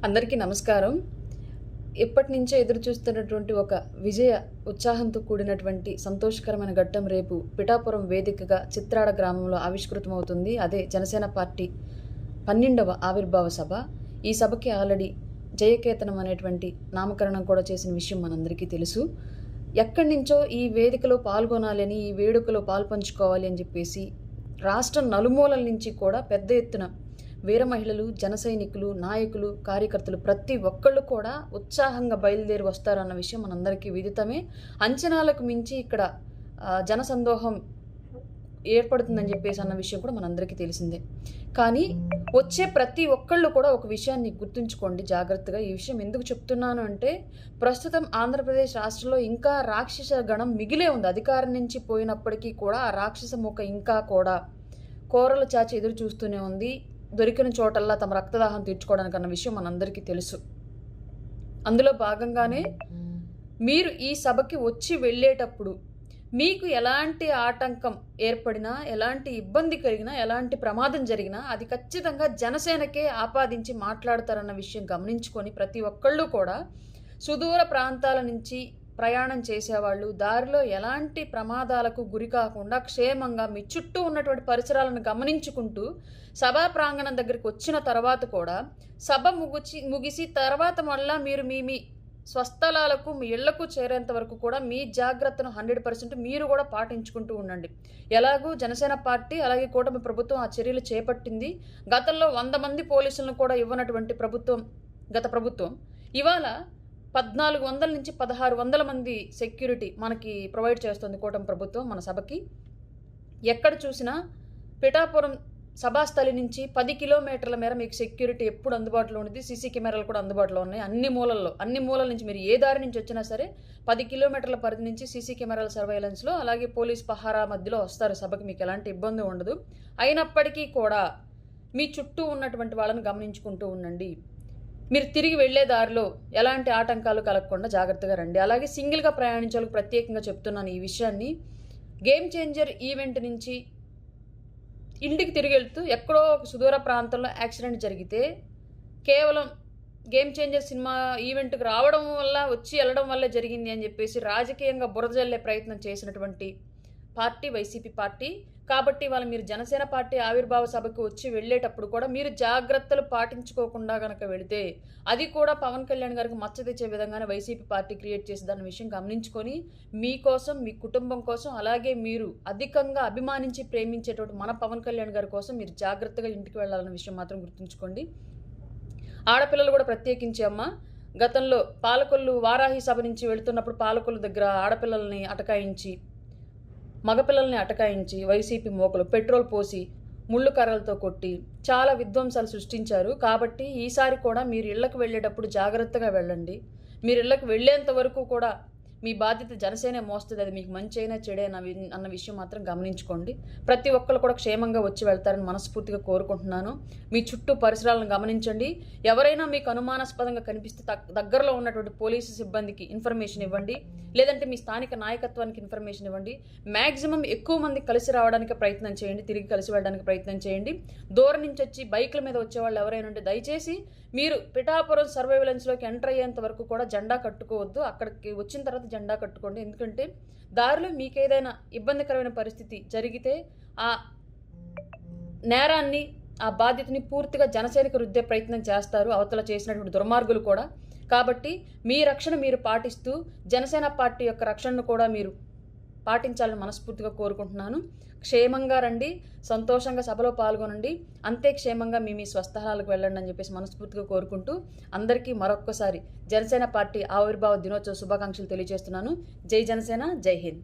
అందరికీ నమస్కారం. ఎప్పటి నుంచో ఎదురు చూస్తున్నటువంటి ఒక విజయ ఉత్సాహంతో కూడినటువంటి సంతోషకరమైన ఘట్టం రేపు పిఠాపురం వేదికగా చిత్రాడ గ్రామంలో ఆవిష్కృతమవుతుంది. అదే జనసేన పార్టీ 12వ ఆవిర్భావ సభ. ఈ సభకి ఆల్రెడీ జయకేతనం అనేటువంటి నామకరణం కూడా చేసిన విషయం మనందరికీ తెలుసు. ఎక్కడి నుంచో ఈ వేదికలో పాల్గొనాలని, ఈ వేడుకలో పాల్పంచుకోవాలి అని చెప్పేసి రాష్ట్రం నలుమూలల నుంచి కూడా పెద్ద ఎత్తున వీర మహిళలు, జన సైనికులు, నాయకులు, కార్యకర్తలు ప్రతి ఒక్కళ్ళు కూడా ఉత్సాహంగా బయలుదేరి వస్తారన్న విషయం మనందరికీ విదితమే. అంచనాలకు మించి ఇక్కడ జనసందోహం ఏర్పడుతుందని చెప్పేసి అన్న విషయం కూడా మనందరికీ తెలిసిందే. కానీ వచ్చే ప్రతి ఒక్కళ్ళు కూడా ఒక విషయాన్ని గుర్తుంచుకోండి జాగ్రత్తగా. ఈ విషయం ఎందుకు చెప్తున్నాను అంటే, ప్రస్తుతం ఆంధ్రప్రదేశ్ రాష్ట్రంలో ఇంకా రాక్షస గణం మిగిలే ఉంది. అధికారం నుంచి పోయినప్పటికీ కూడా ఆ రాక్షస ముఖ ఇంకా కూడా కోరలు చాచి ఎదురు చూస్తూనే ఉంది. దొరికిన చోటల్లా తమ రక్తదాహం తీర్చుకోవడానికి అన్న విషయం మనందరికీ తెలుసు. అందులో భాగంగానే మీరు ఈ సభకి వచ్చి వెళ్ళేటప్పుడు మీకు ఎలాంటి ఆటంకం ఏర్పడినా, ఎలాంటి ఇబ్బంది కలిగినా, ఎలాంటి ప్రమాదం జరిగినా అది ఖచ్చితంగా జనసేనకే ఆపాదించి మాట్లాడతారన్న విషయం గమనించుకొని ప్రతి ఒక్కళ్ళు కూడా సుదూర ప్రాంతాల నుంచి ప్రయాణం చేసేవాళ్ళు దారిలో ఎలాంటి ప్రమాదాలకు గురి కాకుండా క్షేమంగా మీ చుట్టూ ఉన్నటువంటి పరిసరాలను గమనించుకుంటూ సభా ప్రాంగణం దగ్గరికి వచ్చిన తర్వాత కూడా సభ ముగిసి తర్వాత మళ్ళా మీరు మీ స్వస్థలాలకు, మీ ఇళ్లకు చేరేంత వరకు కూడా మీ జాగ్రత్తను 100% మీరు కూడా పాటించుకుంటూ ఉండండి. ఎలాగూ జనసేన పార్టీ అలాగే కూటమి ప్రభుత్వం ఆ చర్యలు చేపట్టింది. గతంలో 100 మంది పోలీసులను కూడా ఇవ్వనటువంటి గత ప్రభుత్వం ఇవాళ 1400 నుంచి 1600 మంది సెక్యూరిటీ మనకి ప్రొవైడ్ చేస్తుంది కూటమి ప్రభుత్వం మన సభకి. ఎక్కడ చూసినా పిఠాపురం సభాస్థలి నుంచి 10 కిలోమీటర్ల మేర మీకు సెక్యూరిటీ ఎప్పుడు అందుబాటులో ఉంది. సీసీ కెమెరాలు కూడా అందుబాటులో ఉన్నాయి. అన్ని మూలల నుంచి మీరు ఏ దారి నుంచి వచ్చినా సరే 10 కిలోమీటర్ల పరిధి నుంచి సీసీ కెమెరాల సర్వైలెన్స్లో అలాగే పోలీస్ పహారా మధ్యలో వస్తారు సభకి. మీకు ఎలాంటి ఇబ్బంది ఉండదు. అయినప్పటికీ కూడా మీ చుట్టూ ఉన్నటువంటి వాళ్ళని గమనించుకుంటూ ఉండండి. మీరు తిరిగి వెళ్లే దారిలో ఎలాంటి ఆటంకాలు కలగకుండా జాగ్రత్తగా రండి. అలాగే సింగిల్గా ప్రయాణించాలకు ప్రత్యేకంగా చెప్తున్నాను ఈ విషయాన్ని. గేమ్ చేంజర్ ఈవెంట్ నుంచి ఇంటికి తిరిగి వెళ్తూ ఎక్కడో ఒక సుదూర ప్రాంతంలో యాక్సిడెంట్ జరిగితే కేవలం గేమ్ చేంజర్ సినిమా ఈవెంట్కి రావడం వల్ల, వచ్చి వెళ్ళడం వల్లే జరిగింది అని చెప్పేసి రాజకీయంగా బురదజల్లే ప్రయత్నం చేసినటువంటి పార్టీ వైసీపీ పార్టీ. కాబట్టి వాళ్ళు మీరు జనసేన పార్టీ ఆవిర్భావ సభకు వచ్చి వెళ్ళేటప్పుడు కూడా మీరు జాగ్రత్తలు పాటించుకోకుండా కనుక వెళితే అది కూడా పవన్ కళ్యాణ్ గారికి మచ్చ తెచ్చే విధంగానే వైసీపీ పార్టీ క్రియేట్ చేసి దాని విషయం గమనించుకొని మీకోసం, మీ కుటుంబం కోసం, అలాగే మీరు అధికంగా అభిమానించి ప్రేమించేటువంటి మన పవన్ కళ్యాణ్ గారి కోసం మీరు జాగ్రత్తగా ఇంటికి వెళ్ళాలన్న విషయం మాత్రం గుర్తుంచుకోండి. ఆడపిల్లలు కూడా ప్రత్యేకించి అమ్మ, గతంలో పాలకొల్లు వారాహి సభ నుంచి వెళుతున్నప్పుడు పాలకొల్లు దగ్గర ఆడపిల్లల్ని అటకాయించి, మగపిల్లల్ని అటకాయించి వైసీపీ మోకలు పెట్రోల్ పోసి ముళ్ళు కర్రలతో కొట్టి చాలా విధ్వంసాలు సృష్టించారు. కాబట్టి ఈసారి కూడా మీరు ఇళ్లకు వెళ్ళేటప్పుడు జాగ్రత్తగా వెళ్ళండి. మీరు ఇళ్లకు వెళ్ళేంత వరకు కూడా మీ బాధ్యత జనసేనే మోస్తుంది. అది మీకు మంచి అయినా చెడైనా అన్న విషయం మాత్రం గమనించుకోండి. ప్రతి ఒక్కరు కూడా క్షేమంగా వచ్చి వెళ్తారని మనస్ఫూర్తిగా కోరుకుంటున్నాను. మీ చుట్టూ పరిసరాలను గమనించండి. ఎవరైనా మీకు అనుమానాస్పదంగా కనిపిస్తే దగ్గరలో ఉన్నటువంటి పోలీసు సిబ్బందికి ఇన్ఫర్మేషన్ ఇవ్వండి, లేదంటే మీ స్థానిక నాయకత్వానికి ఇన్ఫర్మేషన్ ఇవ్వండి. మ్యాక్సిమం ఎక్కువ మంది కలిసి రావడానికి ప్రయత్నం చేయండి, తిరిగి కలిసి వెళ్ళడానికి ప్రయత్నం చేయండి. దూరం నుంచి వచ్చి బైకుల మీద వచ్చేవాళ్ళు ఎవరైనా ఉంటే దయచేసి మీరు పిఠాపురం సర్వైలెన్స్లోకి ఎంటర్ అయ్యేంత వరకు కూడా జెండా కట్టుకోవద్దు. అక్కడికి వచ్చిన తర్వాత జెండా కట్టుకోండి. ఎందుకంటే దారిలో మీకేదైనా ఇబ్బందికరమైన పరిస్థితి జరిగితే ఆ నేరాన్ని, ఆ బాధ్యతని పూర్తిగా జనసేనకు రుద్దే ప్రయత్నం చేస్తారు అవతల చేసినటువంటి దుర్మార్గులు కూడా. కాబట్టి మీ రక్షణ మీరు పాటిస్తూ జనసేన పార్టీ యొక్క రక్షణను కూడా మీరు పాటించాలని మనస్ఫూర్తిగా కోరుకుంటున్నాను. క్షేమంగా రండి, సంతోషంగా సభలో పాల్గొనండి, అంతే క్షేమంగా మీ స్వస్థలాలకు వెళ్ళండి అని చెప్పేసి మనస్ఫూర్తిగా కోరుకుంటూ అందరికీ మరొక్కసారి జనసేన పార్టీ ఆవిర్భావ దినోత్సవ శుభాకాంక్షలు తెలియజేస్తున్నాను. జై జనసేన, జై హింద్.